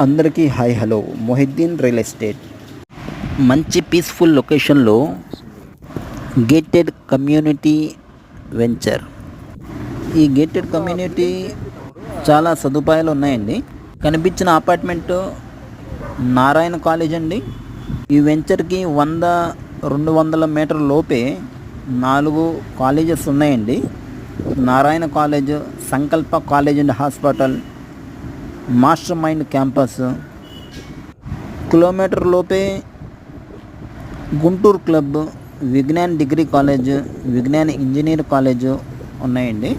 అందరికీ hi hello. Mohiddin real estate మంచి peaceful లొకేషన్లో గేటెడ్ కమ్యూనిటీ వెంచర్. ఈ గేటెడ్ కమ్యూనిటీ చాలా సదుపాయాలు ఉన్నాయండి. కనిపించిన అపార్ట్మెంట్ నారాయణ కాలేజ్ అండి. ఈ వెంచర్కి 100-200 మీటర్ల లోపే 4 కాలేజెస్ ఉన్నాయండి. Narayana college, Sankalpa college and hospital, master mind campus. Kilometre లోపే Guntur club, Vignan degree college, Vignan engineer college ఉన్నాయండి.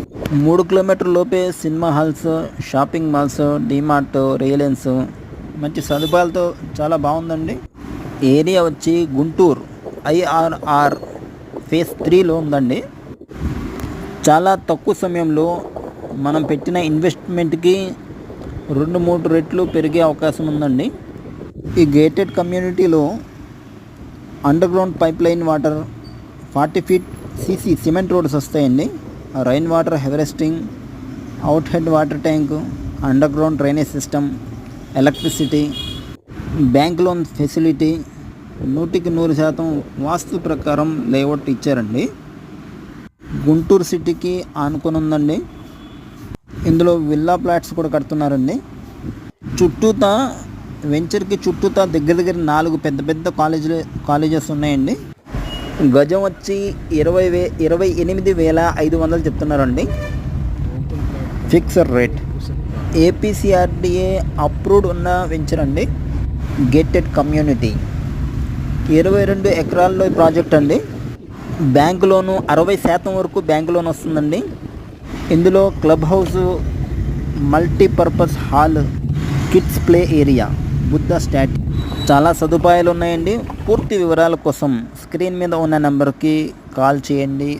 3 కిలోమీటర్ లోపే cinema halls, shopping malls, DMart, Reliance మంచి సదుపాయాలతో చాలా బాగుందండి. ఏరియా వచ్చి గుంటూరు IRR ఫేజ్ 3లో ఉందండి. చాలా తక్కువ సమయంలో మనం పెట్టిన ఇన్వెస్ట్మెంట్కి 2-3 రెట్లు పెరిగే అవకాశం ఉందండి. ఈ గేటెడ్ కమ్యూనిటీలో underground pipeline water, 40 feet CC cement roads వస్తాయండి. Rain water harvesting, out head water tank, underground drainage system, electricity, bank loan facility, 100% vastu ప్రకారం లేఅవుట్ ఇచ్చారండి. గుంటూరు సిటీకి ఆనుకొని ఉందండి. ఇందులో విల్లా ప్లాట్స్ కూడా కడుతున్నారండి. చుట్టూతా వెంచర్కి చుట్టూతా దగ్గర 4 పెద్ద కాలేజెస్ ఉన్నాయండి. గజం వచ్చి 28,500 చెప్తున్నారండి. Fixed rate. APCRDA అప్రూవ్డ్ ఉన్న వెంచర్ అండి. గేటెడ్ కమ్యూనిటీ 22 ఎకరాల్లో ప్రాజెక్ట్ అండి. బ్యాంకు లోను 60% వరకు బ్యాంకు లోన్ వస్తుందండి. ఇందులో club house, multipurpose hall, kids play area, Buddha statue చాలా సదుపాయాలు ఉన్నాయండి. పూర్తి వివరాల కోసం స్క్రీన్ మీద ఉన్న నెంబర్కి కాల్ చేయండి.